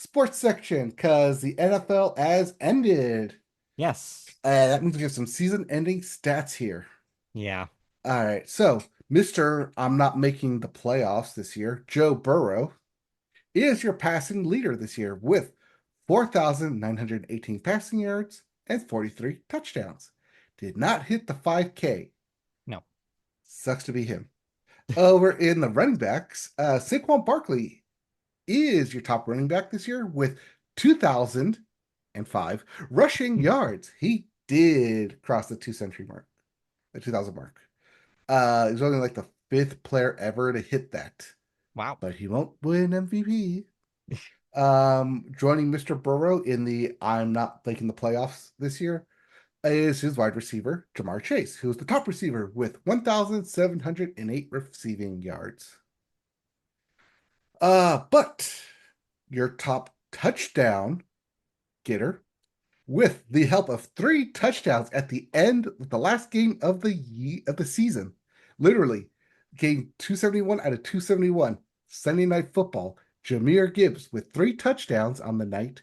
sports section because the NFL has ended. Yes. That means we have some season ending stats here. Yeah. All right. So, Mr. I'm not making the playoffs this year, Joe Burrow, is your passing leader this year with 4,918 passing yards and 43 touchdowns. Did not hit the 5K. No. Sucks to be him. Over in the running backs, Saquon Barkley is your top running back this year with 2,005 rushing yards. He did cross the two-century mark, the 2,000 mark. He's only like the fifth player ever to hit that, Wow. but he won't win MVP. Joining Mr. Burrow in the I'm not making the playoffs this year is his wide receiver, Jamar Chase, who's the top receiver with 1,708 receiving yards. But your top touchdown getter with the help of three touchdowns at the end of the last game of the season. Literally, game 271 out of 271, Sunday Night Football. Jahmyr Gibbs with three touchdowns on the night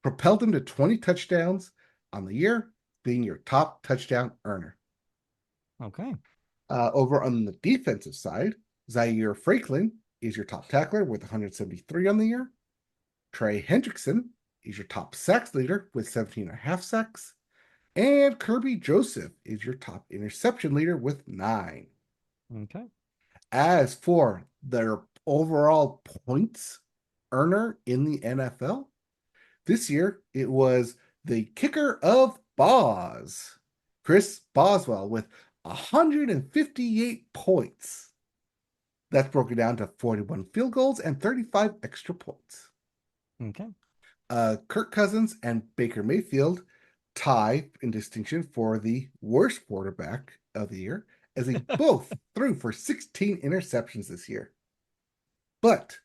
propelled him to 20 touchdowns on the year, being your top touchdown earner. Okay. Over on the defensive side, Zaire Franklin is your top tackler with 173 on the year. Trey Hendrickson is your top sacks leader with 17 and a half sacks. And Kirby Joseph is your top interception leader with 9. Okay. As for their overall points earner in the NFL, this year it was the kicker of Boz, Chris Boswell, with 158 points. That's broken down to 41 field goals and 35 extra points. Okay. Kirk Cousins and Baker Mayfield tie in distinction for the worst quarterback of the year, as they both threw for 16 interceptions this year. But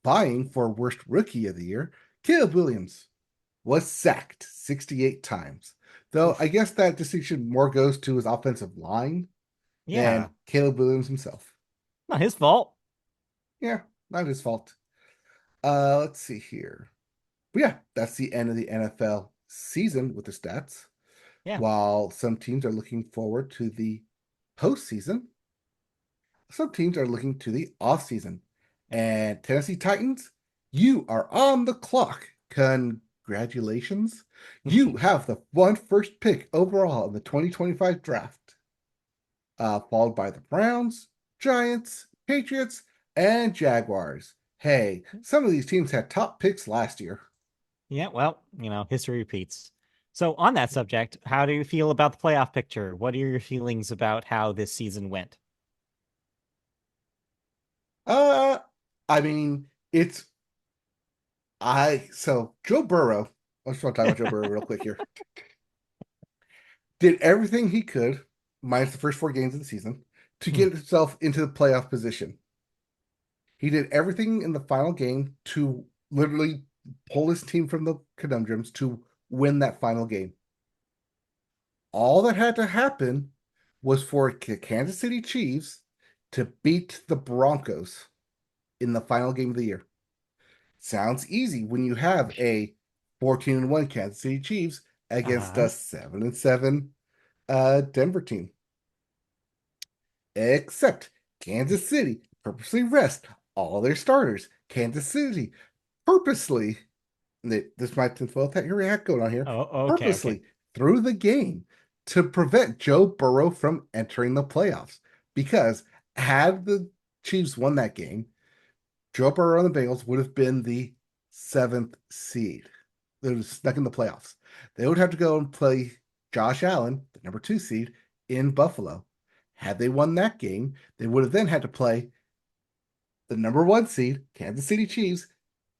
vying for worst rookie of the year, Caleb Williams was sacked 68 times. Though I Oof. guess that distinction more goes to his offensive line Yeah. than Caleb Williams himself. Not his fault. Yeah, not his fault. Let's see here. But yeah, that's the end of the NFL season with the stats. Yeah. While some teams are looking forward to the postseason, some teams are looking to the offseason. And Tennessee Titans, you are on the clock. Congratulations. You have the first pick overall in the 2025 draft, followed by the Browns, Giants, Patriots, and Jaguars. Hey, some of these teams had top picks last year. Yeah. Well, history repeats. So, on that subject, how do you feel about the playoff picture? What are your feelings about how this season went? Uh, I mean, it's so Joe Burrow. I just want to talk about Joe Burrow real quick here. Did everything he could, minus the first four games of the season, to Hmm. get himself into the playoff position. He did everything in the final game to literally pull his team from the conundrums to win that final game. All that had to happen was for Kansas City Chiefs to beat the Broncos in the final game of the year. Sounds easy when you have a 14-1 Kansas City Chiefs against Uh-huh. a 7-7 Denver team. Except Kansas City purposely rest all their starters. Kansas City purposely, this might spoil that your react going on here, Oh, okay, okay. purposely threw the game to prevent Joe Burrow from entering the playoffs. Because had the Chiefs won that game, Joe Burrow and the Bengals would have been the seventh seed. They would have snuck in the playoffs. They would have to go and play Josh Allen, the number 2 seed, in Buffalo. Had they won that game, they would have then had to play the number 1 seed, Kansas City Chiefs,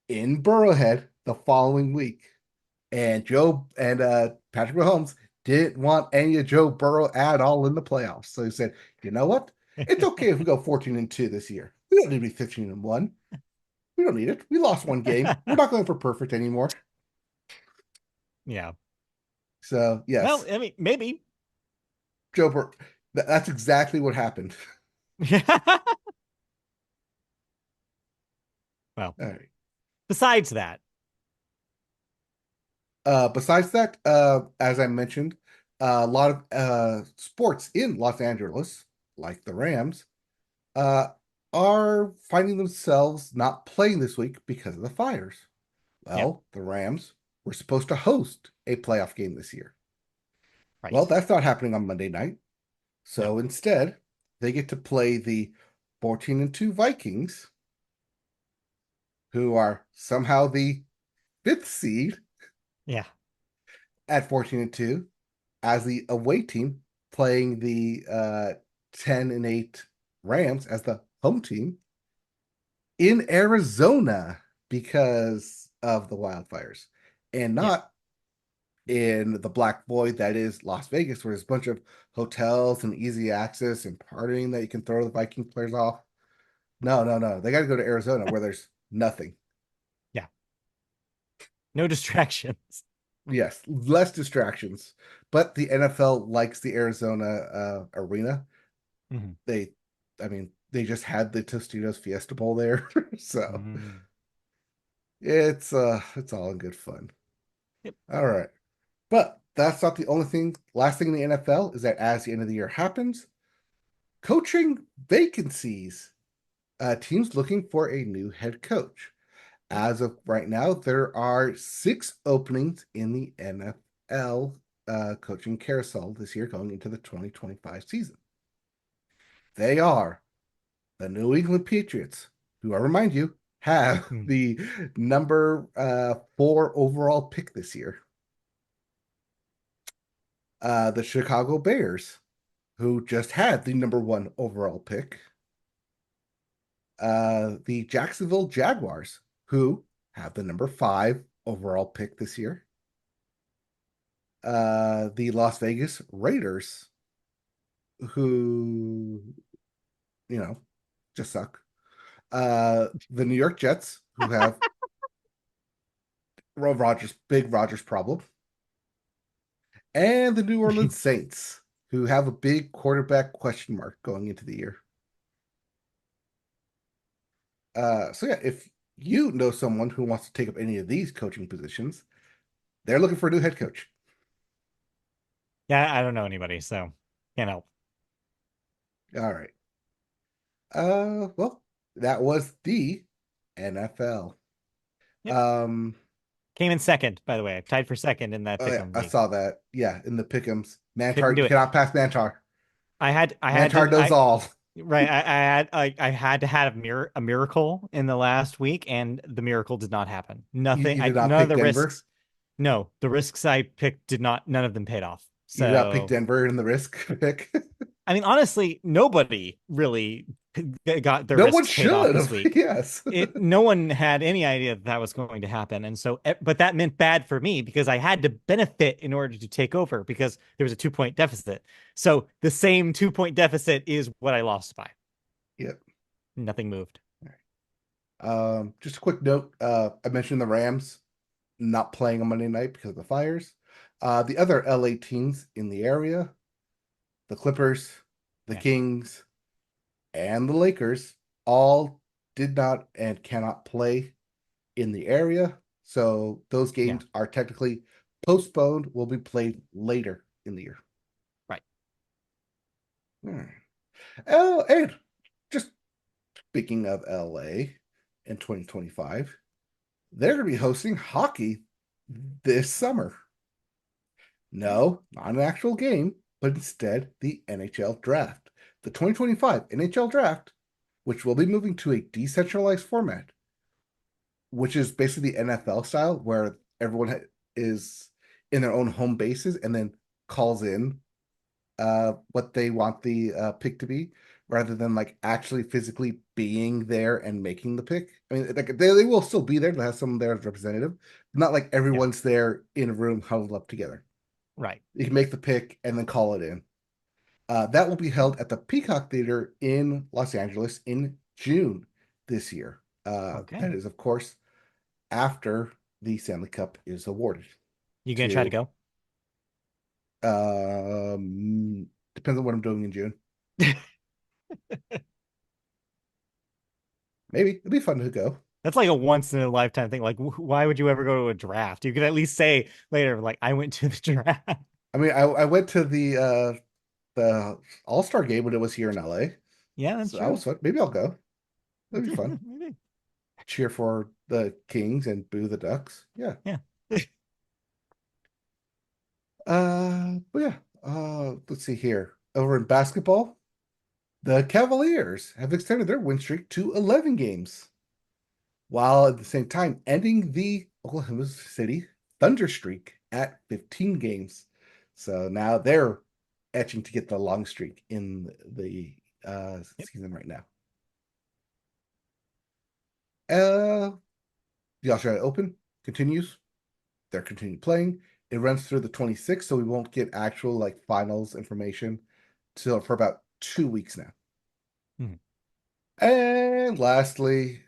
in Burrowhead the following week. And Joe and Patrick Mahomes didn't want any of Joe Burrow at all in the playoffs. So he said, you know what? It's okay if we go 14-2 this year. We don't need to be 15-1. We don't need it. We lost one game. We're not going for perfect anymore. Yeah. So Well, yes, I mean, maybe. Joe Burrow. That's exactly what happened. Well, All right. Besides that, Besides that, as I mentioned, a lot of sports in Los Angeles, like the Rams, uh, are finding themselves not playing this week because of the fires. yep, Well, the Rams were supposed to host a playoff game this year. Well, right, that's not happening on Monday night. no, So instead, they get to play the 14-2 Vikings, who are somehow the fifth seed yeah, at 14-2, as the away team, playing the 10-8 Rams as the home team in Arizona because of the wildfires, and yeah, not in the black void that is Las Vegas, where there's a bunch of hotels and easy access and partying that you can throw the Viking players off. No, no, no. They got to go to Arizona where there's nothing. yeah, no distractions. Yes, less distractions. But the NFL likes the Arizona arena. Mhm. They, I mean, they just had the Tostitos Fiesta Bowl there, so Mm. it's all in good fun. Yep. All right, but that's not the only thing. Last thing in the NFL is that as the end of the year happens, coaching vacancies. Teams looking for a new head coach. Yep. As of right now, there are 6 openings in the NFL coaching carousel this year going into the 2025 season. They are the New England Patriots, who I remind you have Mm. the number 4 overall pick this year. The Chicago Bears, who just had the number 1 overall pick. The Jacksonville Jaguars, who have the number 5 overall pick this year. The Las Vegas Raiders, who, you know, just suck. The New York Jets, who have big Rogers problem. And the New Orleans Saints, who have a big quarterback question mark going into the year. So yeah, if you know someone who wants to take up any of these coaching positions, they're looking for a new head coach. Yeah, I don't know anybody, so can't help. All right. Well, that was the NFL. Yep. Um, Came in second, by the way. I tied for second in that oh yeah, Pick'em I league. saw that. Yeah, in the pick'ems, Couldn't Mantar, do you it. cannot pass Mantar. I had Mantar to knows all. right. I had to have a miracle in the last week, and the miracle did not happen. Nothing. You did not None of pick the Denver. risks. No, the risks I picked did not. None of them paid off. You did not pick So Denver in the risk pick. I mean, honestly, nobody really got their No one risks paid off should this have. week. Yes. No one had any idea that was going to happen, and so but that meant bad for me because I had to benefit in order to take over because there was a 2 point deficit. So the same 2 point deficit is what I lost by. Yep. Nothing moved. Just a quick note. I mentioned the Rams not playing on Monday night because of the fires. The other LA teams in the area, the Clippers, the Yeah, Kings, and the Lakers, all did not and cannot play in the area. So those yeah, games are technically postponed, will be played later in the year. right. Hmm. Oh, and just speaking of LA in 2025, they're going to be hosting hockey this summer. No, not an actual game, but instead the NHL draft. The 2025 NHL draft, which will be moving to a decentralized format, which is basically the NFL style, where everyone is in their own home bases and then calls in what they want the pick to be, rather than like actually physically being there and making the pick. I mean, like they will still be there. They'll have someone there as representative, not like Yep, everyone's there in a room huddled up together. right. You can make the pick and then call it in. That will be held at the Peacock Theater in Los Angeles in June this year. Okay. That is, of course, after the Stanley Cup is awarded You gonna try to to go? depends on what I'm doing in June. Maybe it'd be fun to go. That's like a once in a lifetime thing. Like, why would you ever go to a draft? You could at least say later, like, I went to the draft. I mean, I went to the All-Star game when it was here in LA. Yeah, that's So that true. was fun. Maybe I'll go. That'd be fun. Cheer for the Kings and boo the Ducks. Yeah. Yeah. But yeah. Let's see here. Over in basketball, the Cavaliers have extended their win streak to 11 games, while at the same time ending the Oklahoma City Thunder streak at 15 games. So now they're etching to get the long streak in the Yep. season right now. Uh, the Australian Open continues. They're continuing playing. It runs through the 26th, so we won't get actual like finals information till for about 2 weeks now. Mhm. And lastly,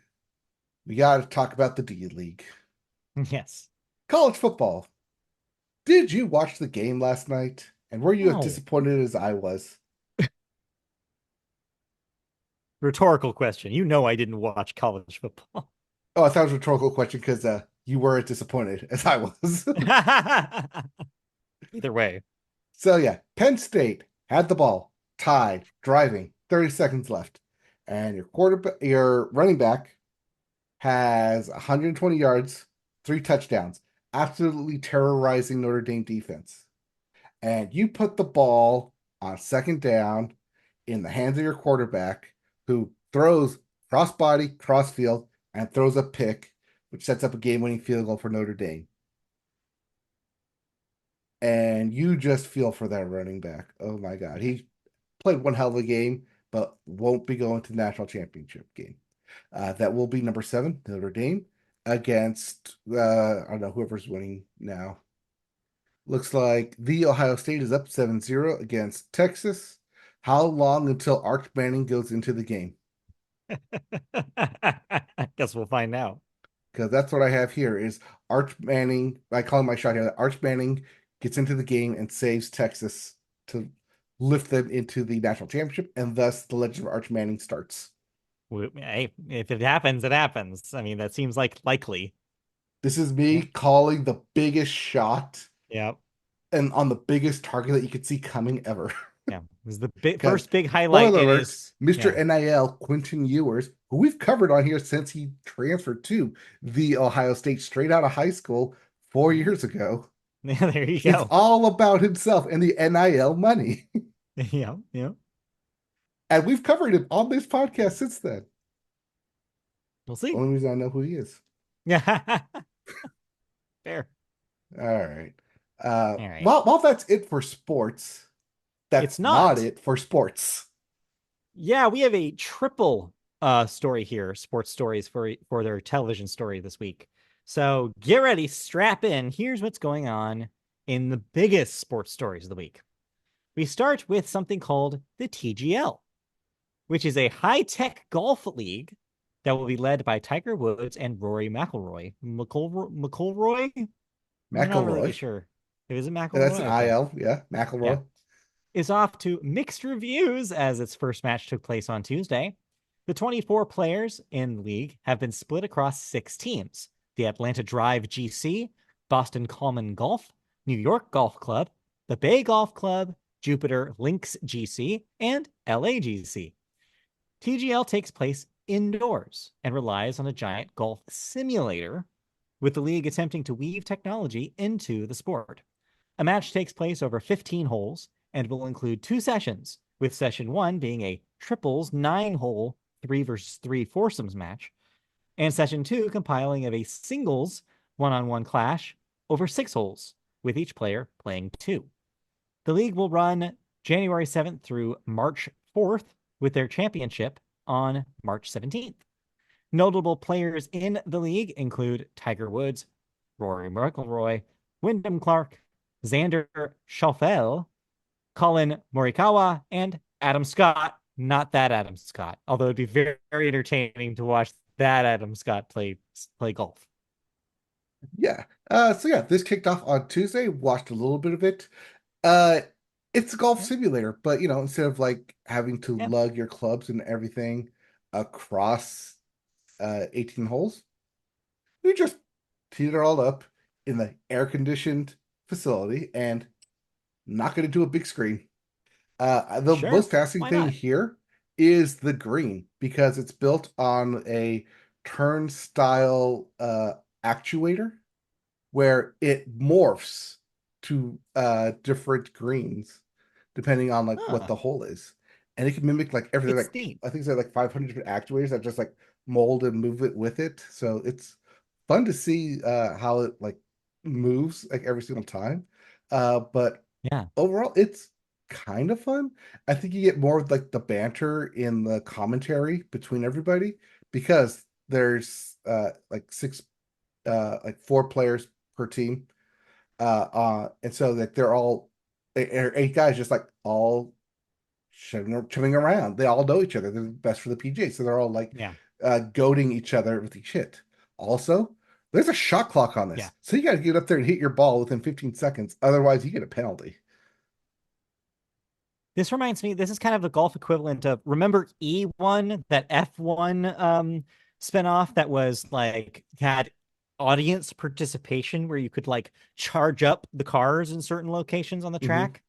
we got to talk about the D League. Yes. College football. Did you watch the game last night? And were you as No. disappointed as I was? Rhetorical question. You know I didn't watch college football. Oh, I thought it was a rhetorical question because you were as disappointed as I was. Either way. So yeah, Penn State had the ball, tied, driving, 30 seconds left, and your running back has 120 yards, 3 touchdowns, absolutely terrorizing Notre Dame defense. And you put the ball on second down in the hands of your quarterback, who throws crossbody, crossfield, and throws a pick, which sets up a game-winning field goal for Notre Dame. And you just feel for that running back. Oh my God. He played one hell of a game, but won't be going to the national championship game. That will be number 7, Notre Dame, against I don't know whoever's winning now. Looks like the Ohio State is up 7-0 against Texas. How long until Arch Manning goes into the game? I guess we'll find out. Because that's what I have here is Arch Manning. I call him my shot here. Arch Manning gets into the game and saves Texas to lift them into the national championship, and thus the legend of Arch Manning starts. Hey, if it happens, it happens. I mean, that seems like likely. This is me Yeah. calling the biggest shot Yeah. and on the biggest target that you could see coming ever. Yeah. This is the Because first big highlight spoiler in his. alerts, Mr. Yeah. NIL Quentin Ewers, who we've covered on here since he transferred to the Ohio State straight out of high school 4 years ago. Yeah, there you It's go. all about himself and the NIL money. Yeah. Yeah. And we've covered him on this podcast since then. We'll see. Only reason I know who he is. Yeah. Fair. All right. Uh, All right. while, while that's it for sports, It's that's not not. it for sports. Yeah, we have a triple story here, sports stories for their television story this week. So get ready, strap in. Here's what's going on in the biggest sports stories of the week. We start with something called the TGL, which is a high-tech golf league that will be led by Tiger Woods and Rory McIlroy. McIlroy? I'm not really McElroy. sure. Is it That's an McIlroy? Okay. IL. Yeah. Yeah. McElroy. Is off to mixed reviews as its first match took place on Tuesday. The 24 players in the league have been split across 6 teams: the Atlanta Drive GC, Boston Common Golf, New York Golf Club, the Bay Golf Club, Jupiter Links GC, and LAGC. TGL takes place indoors and relies on a giant golf simulator, with the league attempting to weave technology into the sport. A match takes place over 15 holes and will include 2 sessions, with session 1 being a triples 9-hole 3 versus 3 foursomes match, and session 2 compiling of a singles one-on-one clash over 6 holes, with each player playing 2. The league will run January 7th through March 4th, with their championship on March 17th. Notable players in the league include Tiger Woods, Rory McIlroy, Wyndham Clark, Xander Schauffele, Colin Morikawa, and Adam Scott. Not that Adam Scott, although it'd be very, very entertaining to watch that Adam Scott play golf. Yeah. So yeah, this kicked off on Tuesday. Watched a little bit of it. Uh, it's a golf Yeah, simulator, but instead of like having to yeah, lug your clubs and everything across 18 holes, You just heat it all up in the air conditioned facility and knock it into a big screen. The Sure. most fascinating Why thing not? here is the green because it's built on a turnstile actuator where it morphs to different greens depending on like what Huh. the hole is, and it can mimic like everything. It's Like neat. I think there's like 500 different actuators that just like mold and move it with it. So it's fun to see how it like moves like every single time. But Yeah. overall, it's kind of fun. I think you get more of like the banter in the commentary between everybody because there's like six like four players per team. And so like they're all eight guys just like all shoving around. They all know each other. They're the best for the PGA. So they're all like Yeah. goading each other with each hit. Also, there's a shot clock on Yeah. this. So you got to get up there and hit your ball within 15 seconds. Otherwise, you get a penalty. This reminds me, this is kind of the golf equivalent of remember E1, that F1 spinoff that was like had audience participation where you could like charge up the cars in certain locations on the Hmm. track.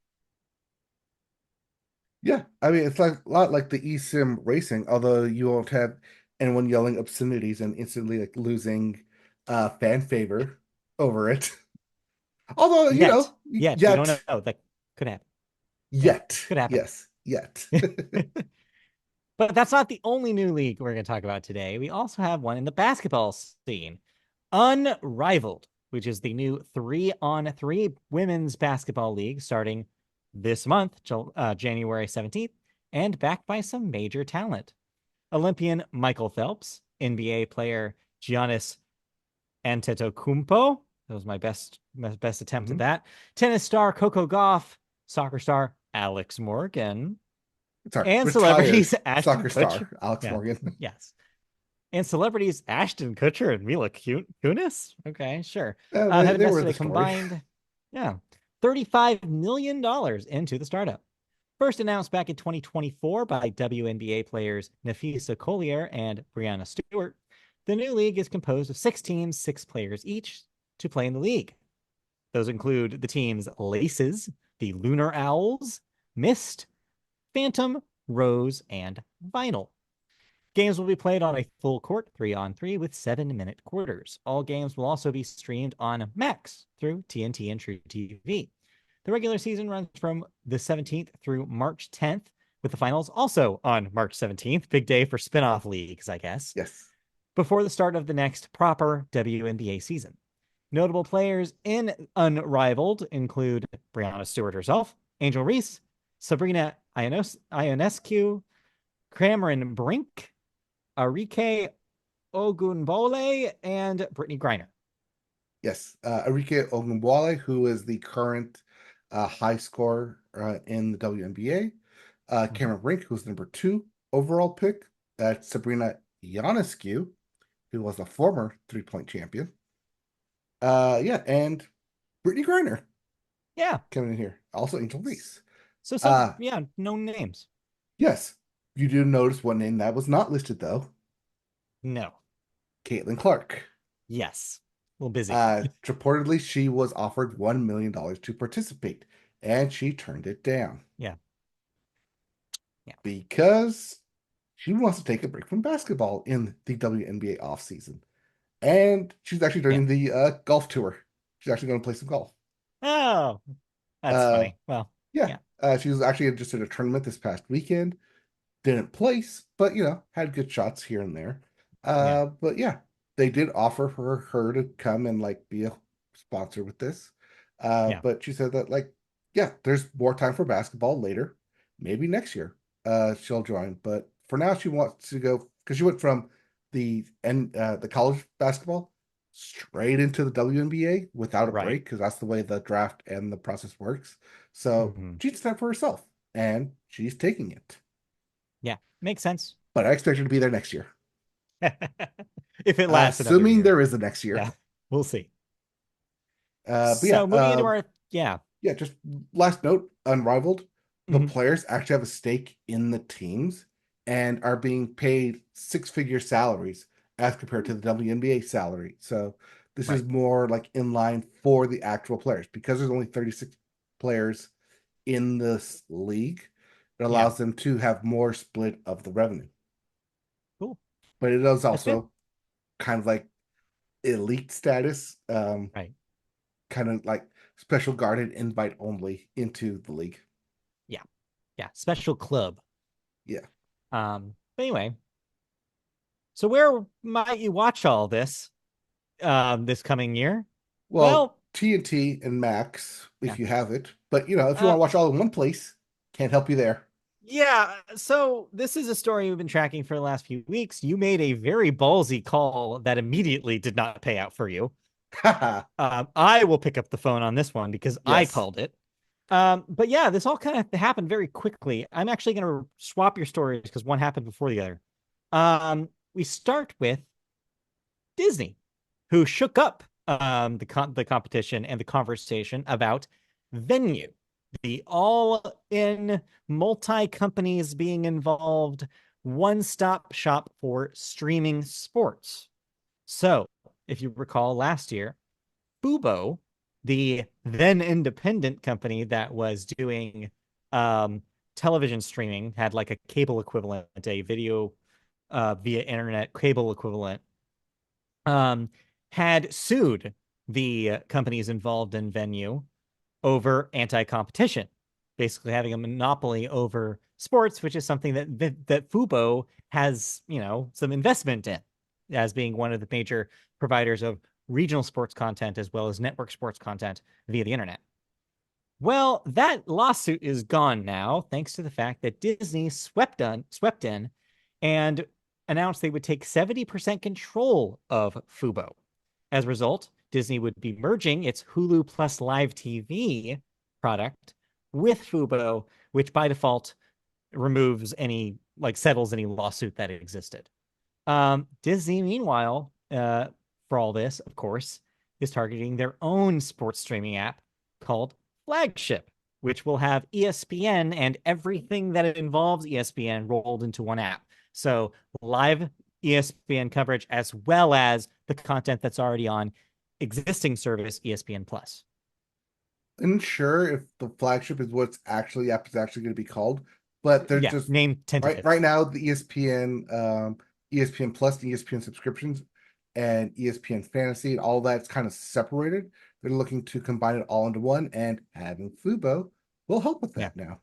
Yeah, I mean it's like a lot like the eSIM racing, although you won't have anyone yelling obscenities and instantly like losing fan favor over it. Although, Yet. Yet. We don't yet, know. That could happen. Yeah. yet, Could happen. yes, yet. But that's not the only new league we're going to talk about today. We also have one in the basketball scene, Unrivaled, which is the new 3-on-3 women's basketball league starting this month, January 17th, and backed by some major talent. Olympian Michael Phelps, NBA player Giannis Antetokounmpo. That was my best attempt at Mhm. that. Tennis star Coco Gauff, soccer star Alex Morgan, Sorry, and retired celebrities Ashton soccer Kutcher. star Alex Yeah, Morgan. yes. And celebrities Ashton Kutcher and Mila Kunis. Okay, sure. Have They were invested the a story. combined, yeah, $35 million into the startup. First announced back in 2024 by WNBA players Nafisa Collier and Brianna Stewart, the new league is composed of 6 teams, 6 players each, to play in the league. Those include the teams Laces, the Lunar Owls, Mist, Phantom, Rose, and Vinyl. Games will be played on a full court, 3-on-3, with 7-minute quarters. All games will also be streamed on Max through TNT and True TV. The regular season runs from the 17th through March 10th, with the finals also on March 17th. Big day for spinoff leagues, I guess, Yes. before the start of the next proper WNBA season. Notable players in Unrivaled include Brianna Stewart herself, Angel Reese, Sabrina Ionescu, Cameron Brink, Arike Ogunbole, and Brittany Griner. Yes. Arike Ogunbowale, who is the current high scorer in the WNBA. Mm-hmm. Cameron Brink, who's number two overall pick. Sabrina Ionescu, who was a former three-point champion. Yeah, and Brittany Griner Yeah. coming in here. Also Angel Reese. So some, Uh, yeah, known names. yes, you do notice one name that was not listed though. No. Caitlin Clark. Yes. A little busy. Reportedly, she was offered $1 million to participate, and she turned it down Yeah. Yeah. because she wants to take a break from basketball in the WNBA offseason. And she's actually Yeah. doing the golf tour. She's actually going to play some golf. Oh, that's Uh, funny. Well, yeah, yeah. she was actually just at a tournament this past weekend. Didn't place, but had good shots here and there. Yeah. But yeah, they did offer her to come and like be a sponsor with this. Yeah. But she said that like, yeah, there's more time for basketball later, maybe next year. She'll join, but for now she wants to go because she went from the college basketball straight into the WNBA without a Right. break because that's the way the draft and the process works. So Mm-hmm. she decided for herself, and she's taking it. Yeah. Makes sense. But I expect her to be there next year, If it lasts another assuming year. there is a next year. Yeah. We'll see. But yeah, So moving into our, yeah. yeah. Just last note, Unrivaled. The Mm-hmm. players actually have a stake in the teams and are being paid six-figure salaries as compared to the WNBA salary. So this is Right. more like in line for the actual players because there's only 36 players in this league. It Yeah. allows them to have more split of the revenue. Cool. But it is That's good. also kind of like elite status, Right. kind of like special guarded invite only into the league. Yeah. Yeah. Special club. Yeah. But anyway, so where might you watch all this this coming year? Well, Well, TNT and Max, yeah. if you have it. But if you want Uh to watch all in one place, can't help you there. yeah, so this is a story we've been tracking for the last few weeks. You made a very ballsy call that immediately did not pay out for you. Haha. I will pick up the phone on this one because I Yes. called it. But yeah, this all kind of happened very quickly. I'm actually going to swap your stories because one happened before the other. We start with Disney, who shook up the competition and the conversation about Venue, the all-in multi-companies being involved, one-stop shop for streaming sports. So, if you recall last year, Fubo, the then independent company that was doing um, television streaming, had like a cable equivalent, a video via internet cable equivalent, um, had sued the companies involved in Venue over anti-competition, basically having a monopoly over sports, which is something that Fubo has, some investment in, as being one of the major providers of regional sports content as well as network sports content via the internet. Well, that lawsuit is gone now, thanks to the fact that Disney swept in and announced they would take 70% control of Fubo. As a result, Disney would be merging its Hulu Plus Live TV product with Fubo, which by default removes any, like, settles any lawsuit that existed. Disney, meanwhile, for all this, of course, is targeting their own sports streaming app called Flagship, which will have ESPN and everything that it involves ESPN rolled into one app. So live ESPN coverage as well as the content that's already on existing service ESPN Plus. Unsure if the flagship is what's actually app is actually going to be called, but they're Yeah, just name tentative. right now the ESPN Plus, the ESPN subscriptions, and ESPN Fantasy, all that's kind of separated. They're looking to combine it all into one, and having Fubo will help with Yeah. that now.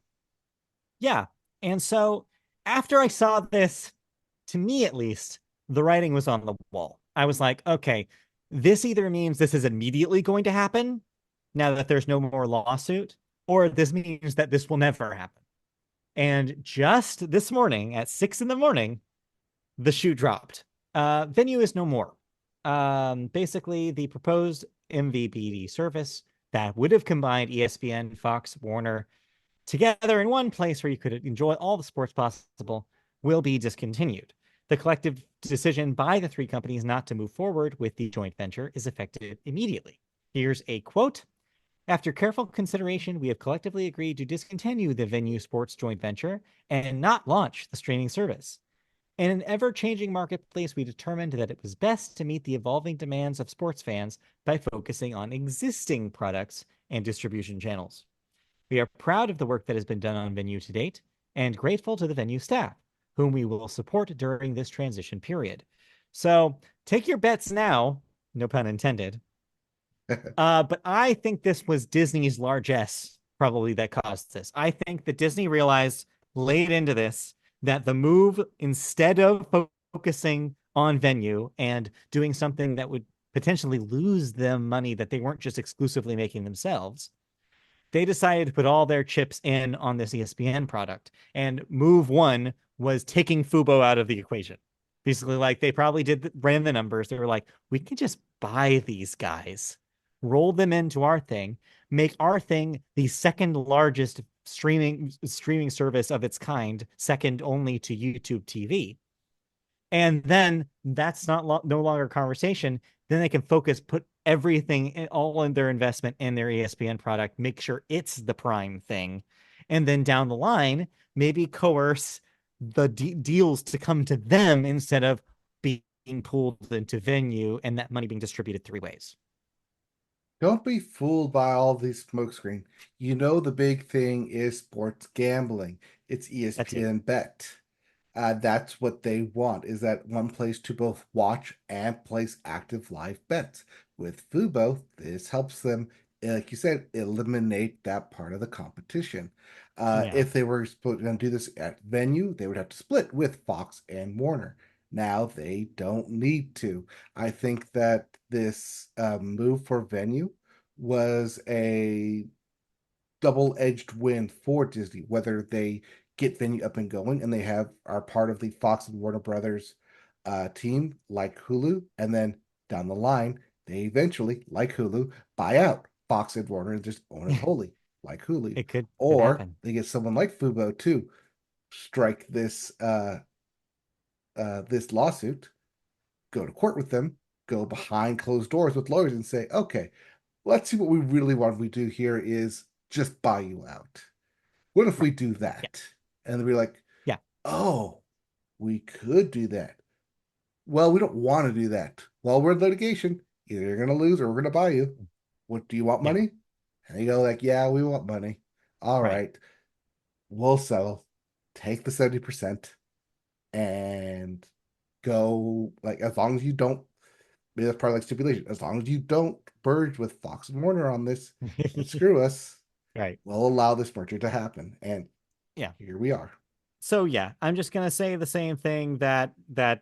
Yeah. And so after I saw this, to me at least, the writing was on the wall. I was like, okay, this either means this is immediately going to happen now that there's no more lawsuit, or this means that this will never happen. And just this morning at 6 in the morning, the shoe dropped. Venue is no more. Basically, the proposed MVPD service that would have combined ESPN, Fox, Warner together in one place where you could enjoy all the sports possible will be discontinued. The collective decision by the three companies not to move forward with the joint venture is effective immediately. Here's a quote. After careful consideration, we have collectively agreed to discontinue the Venue Sports joint venture and not launch the streaming service. In an ever-changing marketplace, we determined that it was best to meet the evolving demands of sports fans by focusing on existing products and distribution channels. We are proud of the work that has been done on Venu to date and grateful to the Venu staff, whom we will support during this transition period. So take your bets now, no pun intended. But I think this was Disney's largesse probably that caused this. I think that Disney realized late into this that the move, instead of focusing on Venue and doing something that would potentially lose them money that they weren't just exclusively making themselves, they decided to put all their chips in on this ESPN product. And move one was taking Fubo out of the equation. Basically, like they probably ran the numbers. They were like, we can just buy these guys, roll them into our thing, make our thing the second largest streaming service of its kind, second only to YouTube TV. And then that's no longer a conversation. Then they can put everything all in their investment in their ESPN product, make sure it's the prime thing, and then down the line maybe coerce the deals to come to them instead of being pulled into Venue and that money being distributed three ways. Don't be fooled by all these smokescreen. You know the big thing is sports gambling. It's That too. ESPN Bet. That's what they want, is that one place to both watch and place active live bets. With Fubo, this helps them, like you said, eliminate that part of the competition. Yeah. If they were supposed to do this at Venue, they would have to split with Fox and Warner. Now they don't need to. I think that this move for Venue was a double-edged win for Disney, whether they get Venue up and going and they have are part of the Fox and Warner Brothers team like Hulu, and then down the line they eventually, like Hulu, buy out Fox and Warner and just own it wholly, like Hulu, It could or happen. they get someone like Fubo to strike this lawsuit, go to court with them, go behind closed doors with lawyers and say, okay, let's see what we really want we do here is just buy you out. What if we Right. do Yeah. that? And we're like, Yeah. oh, we could do that. Well, we don't want to do that. Well, we're in litigation. Either you're going to lose or we're going to buy you. What do you want Yeah. money? And you go like, yeah, we want money. All Right. right, we'll settle. Take the 70% and go like as long as you don't maybe that's part of like stipulation. As long as you don't merge with Fox and Warner on this and screw us, Right. we'll allow this merger to happen. And Yeah. here we are. So yeah, I'm just gonna say the same thing that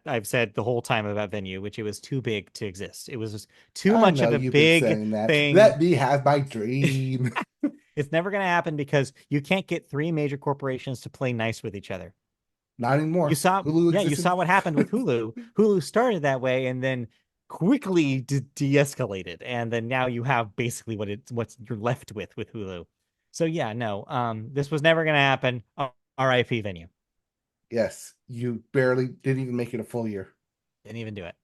I've said the whole time about Venue, which it was too big to exist. It was just too I much know of a you've been big saying that. thing. Let me have my dream. It's never gonna happen because you can't get three major corporations to play nice with each other. Not You anymore. saw, Hulu yeah, you saw existed. what happened with Hulu. Hulu started that way and then quickly de-escalated, and then now you have basically what you're left with Hulu. So yeah, no, this was never gonna happen. RIP Venue. Yes, you barely didn't even make it a full year. Didn't even do it.